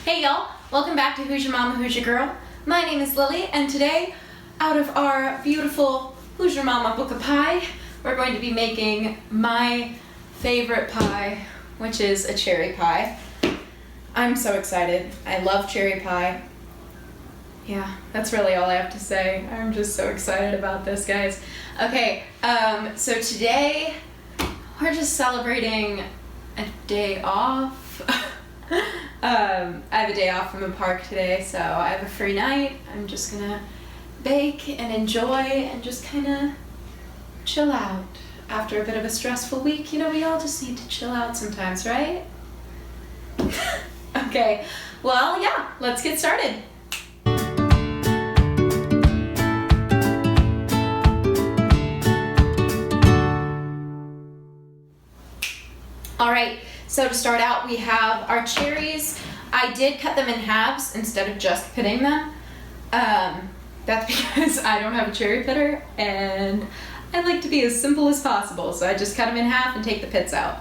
Hey y'all, welcome back to Hoosier Mama, Hoosier Girl. My name is Lily, and today, out of our beautiful Hoosier Mama book of pie, we're going to be making my favorite pie, which is a cherry pie. I'm so excited. I love cherry pie. Yeah, that's really all I have to say. I'm just so excited about this, guys. Okay, so today we're just celebrating a day off. I have a day off from the park today, so I have a free night. I'm just gonna bake and enjoy and just kind of chill out after a bit of a stressful week. You know, we all just need to chill out sometimes, right? Okay, well, yeah, let's get started. All right, so to start out, we have our cherries. I did cut them in halves instead of just pitting them. That's because I don't have a cherry pitter and I like to be as simple as possible. So I just cut them in half and take the pits out.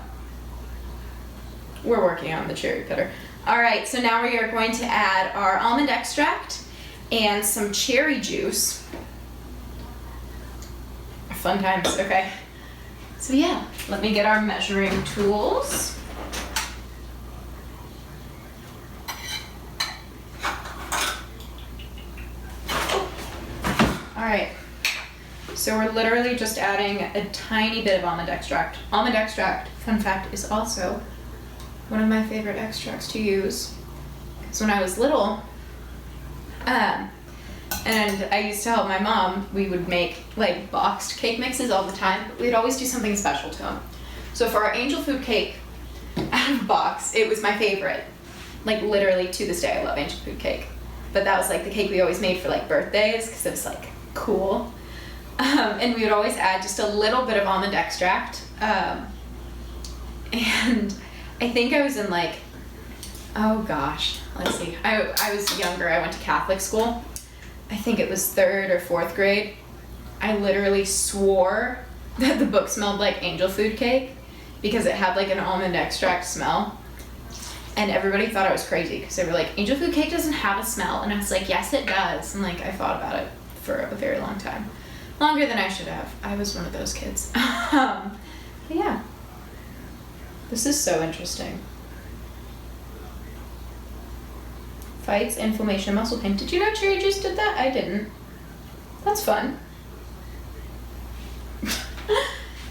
We're working on the cherry pitter. All right, so now we are going to add our almond extract and some cherry juice. Fun times, okay. So yeah, let me get our measuring tools. All right, so we're literally just adding a tiny bit of almond extract. Almond extract, fun fact, is also one of my favorite extracts to use. Because when I was little, and I used to help my mom, we would make like boxed cake mixes all the time, but we'd always do something special to them. So for our angel food cake out of a box, it was my favorite. Like literally to this day, I love angel food cake. But that was like the cake we always made for like birthdays because it was like cool. And we would always add just a little bit of almond extract. And I think I was in like, oh gosh, let's see. I was younger, I went to Catholic school. I think it was 3rd or 4th grade. I literally swore that the book smelled like angel food cake because it had like an almond extract smell. And everybody thought I was crazy because they were like, angel food cake doesn't have a smell. And I was like, yes, it does. And like, I thought about it for a very long time. Longer than I should have. I was one of those kids. But yeah, this is so interesting. Fights inflammation, muscle pain. Did you know cherry juice did that? I didn't. That's fun.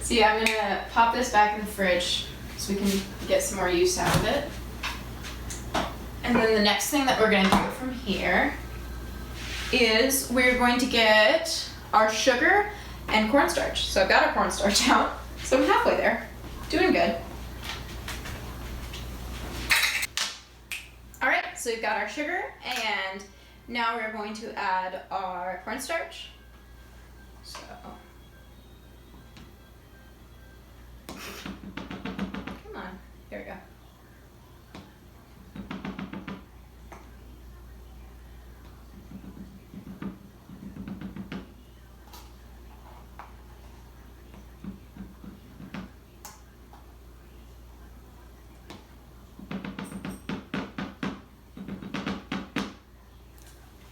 So yeah, I'm gonna pop this back in the fridge so we can get some more use out of it. And then the next thing that we're gonna do from here is we're going to get our sugar and cornstarch. So I've got our cornstarch out, so I'm halfway there. Doing good. All right, so we've got our sugar, and now we're going to add our cornstarch. So, come on, there we go.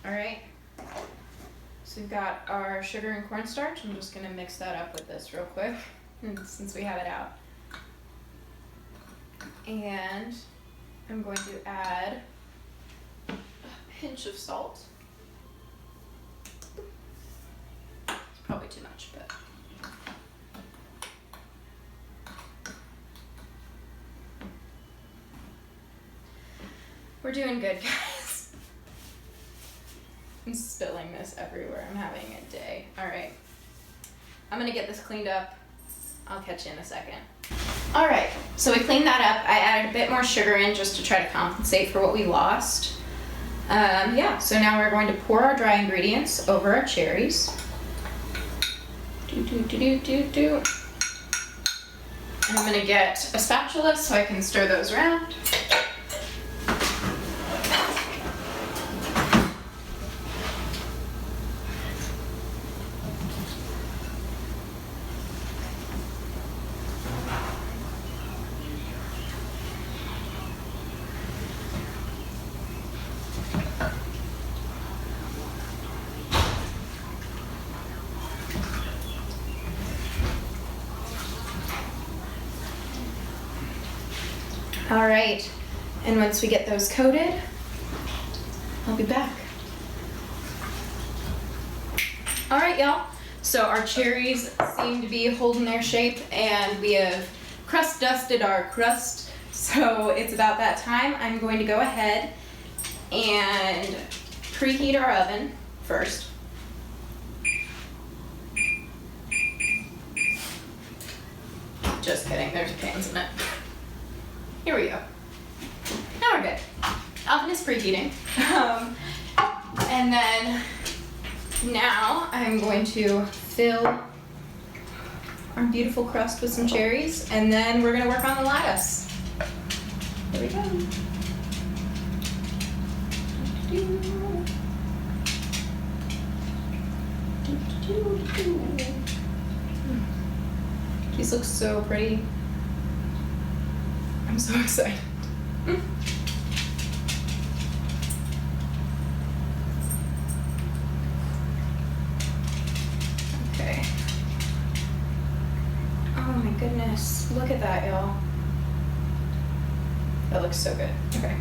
All right, so we've got our sugar and cornstarch. I'm just gonna mix that up with this real quick, since we have it out. And I'm going to add a pinch of salt. It's probably too much, but. We're doing good, guys. I'm spilling this everywhere. I'm having a day. All right. I'm gonna get this cleaned up. I'll catch you in a second. All right, so we cleaned that up. I added a bit more sugar in just to try to compensate for what we lost. Yeah, so now we're going to pour our dry ingredients over our cherries. And I'm gonna get a spatula so I can stir those around. All right, and once we get those coated, I'll be back. All right, y'all. So our cherries seem to be holding their shape, and we have crust dusted our crust. So it's about that time. I'm going to go ahead and preheat our oven first. Just kidding, there's pans in it. Here we go. Now we're good. Oven is preheating. And then now I'm going to fill our beautiful crust with some cherries, and then we're gonna work on the lattice. Here we go. These look so pretty. I'm so excited. Okay. Oh my goodness. Look at that, y'all. That looks so good. Okay.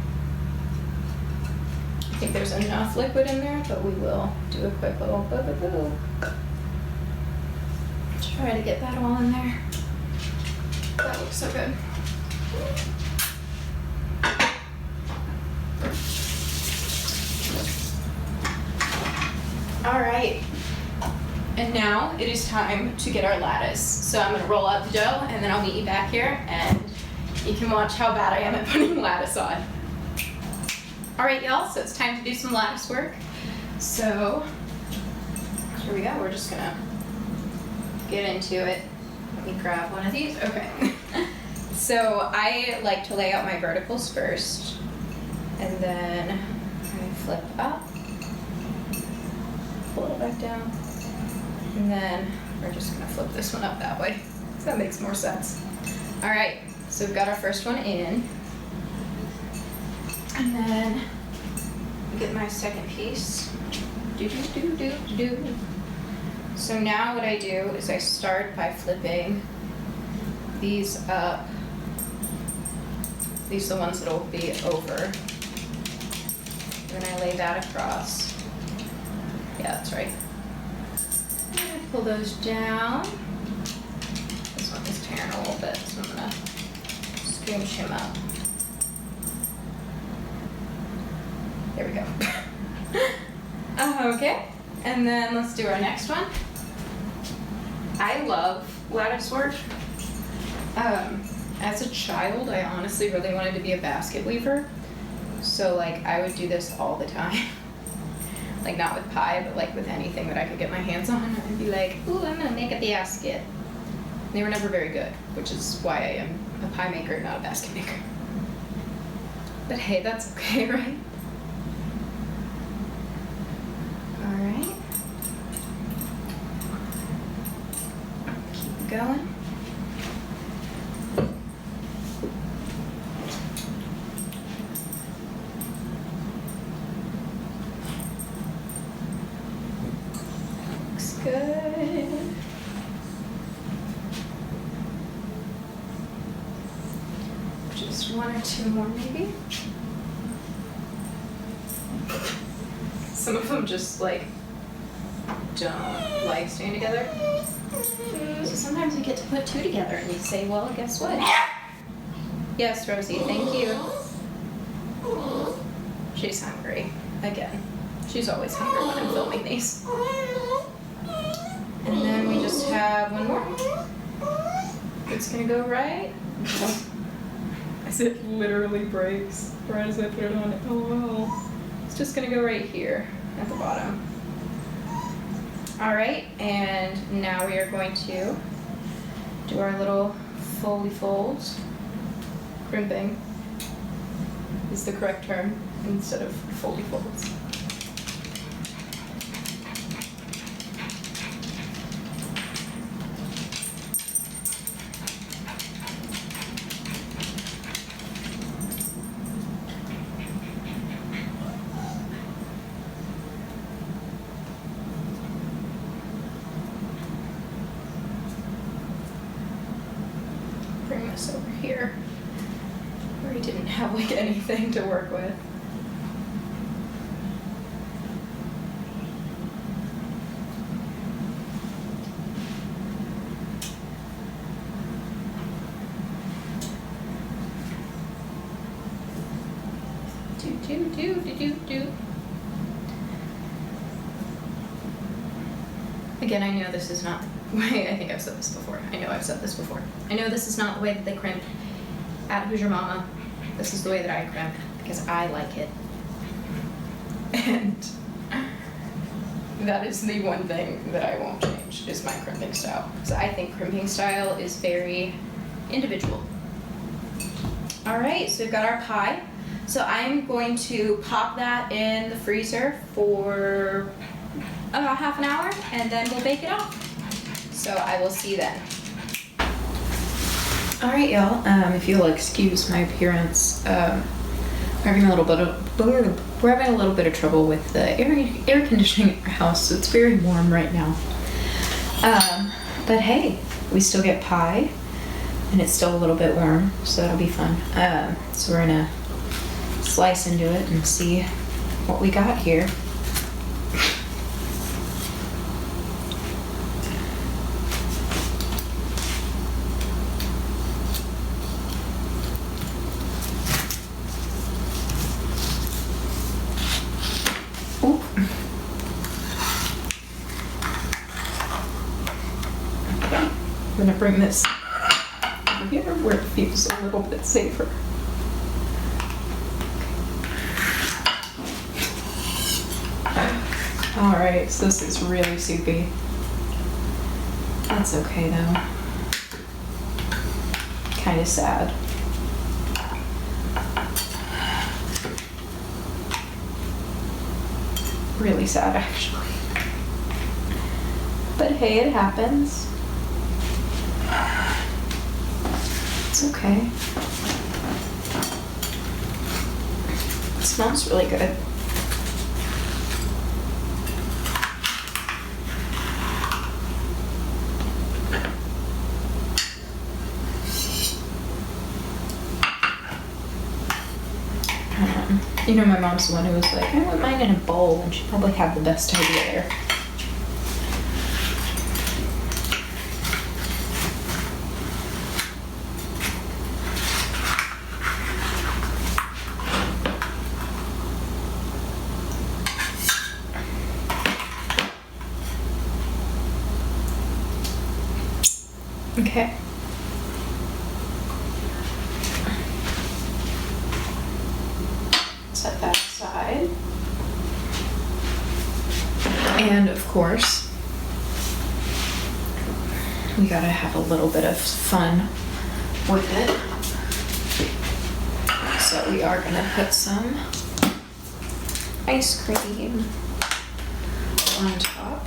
I think there's enough liquid in there, but we will do a quick little boo-boo-boo. Try to get that all in there. That looks so good. All right, and now it is time to get our lattice. So I'm gonna roll out the dough, and then I'll meet you back here, and you can watch how bad I am at putting lattice on. All right, y'all, so it's time to do some lattice work. So here we go, we're just gonna get into it. Let me grab one of these, okay. So I like to lay out my verticals first, and then I flip up, pull it back down, and then we're just gonna flip this one up that way. So that makes more sense. All right, so we've got our first one in, and then get my second piece. So now what I do is I start by flipping these up. These are the ones that will be over. Then I lay that across. Yeah, that's right. And I pull those down. This one is tearing a little bit, so I'm gonna scooch him up. There we go. Okay, and then let's do our next one. I love lattice work. As a child, I honestly really wanted to be a basket weaver. So like I would do this all the time. Like not with pie, but like with anything that I could get my hands on. I'd be like, ooh, I'm gonna make a basket. They were never very good, which is why I am a pie maker, not a basket maker. But hey, that's okay, right? All right. Keep going. Good. Just one or two more maybe. Some of them just like don't like staying together. So sometimes you get to put two together and you say, well, guess what? Yes, Rosie, thank you. She's hungry again. She's always hungry when I'm filming these. And then we just have one more. It's gonna go right. As it literally breaks right as I put it on it. Oh wow. It's just gonna go right here at the bottom. All right, and now we are going to do our little foley folds. Crimping is the correct term instead of foley folds. Bring this over here. We're we didn't have like anything to work with. Do. Again, I know this is not the way, I think I've said this before. I know I've said this before. I know this is not the way that they crimp at Hoosier Mama. This is the way that I crimp because I like it. And that is the one thing that I won't change, is my crimping style. Because I think crimping style is very individual. All right, so we've got our pie. So I'm going to pop that in the freezer for about half an hour, and then we'll bake it up. So I will see you then. All right, y'all. If you'll excuse my appearance, we're having a little bit of trouble with the air conditioning in our house, so it's very warm right now. But hey, we still get pie, and it's still a little bit warm, so that'll be fun. So we're gonna slice into it and see what we got here. Ooh. I'm gonna bring this over here where it feels a little bit safer. Alright, so this is really soupy. That's okay though. Kind of sad. Really sad actually. But hey, it happens. It's okay. It smells really good. You know, my mom's the one who was like, I want mine in a bowl, and she probably had the best idea there. Okay. Set that aside. And of course, we gotta have a little bit of fun with it. So we are gonna put some ice cream on top.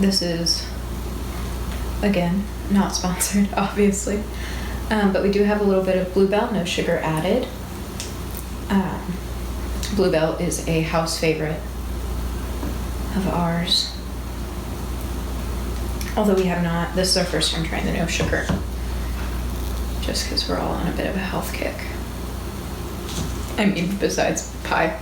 This is, again, not sponsored, obviously. But we do have a little bit of Bluebell, no sugar added. Bluebell is a house favorite of ours. Although we have not, this is our first time trying the no sugar. Just because we're all on a bit of a health kick. I mean, besides pie.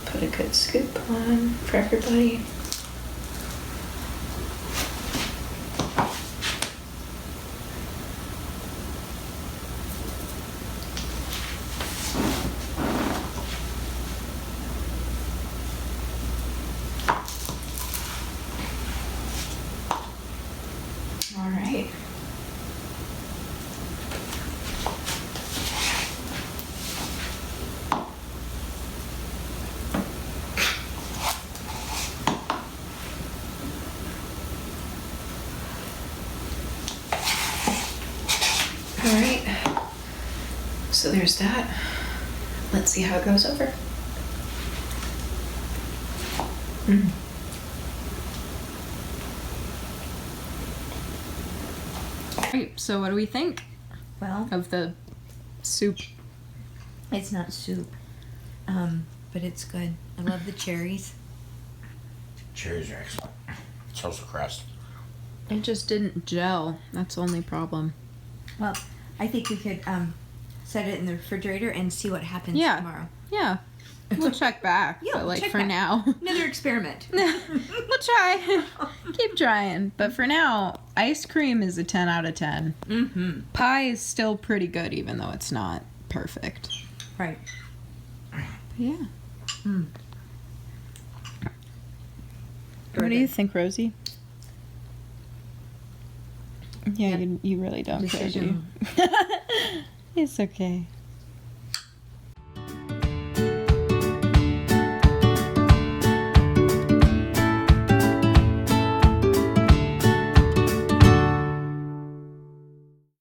Put a good scoop on for everybody. All right. All right. So there's that. Let's see how it goes over. Right, so what do we think Well, of the soup? it's not soup, but it's good. I love the cherries. Cherries are excellent. So's the crust. It just didn't gel. That's the only problem. Well, I think we could set it in the refrigerator and see what happens Yeah. tomorrow. Yeah. We'll check back. Yeah, but we'll like check for back. now. Another experiment. We'll try. Keep trying. But for now, ice cream is a 10 out of 10. Mm-hmm. Pie is still pretty good, even though it's not perfect. Right. But yeah. Mm. What do you think, Rosie? Yeah, Yep. you really don't care, do you? Decision. It's okay.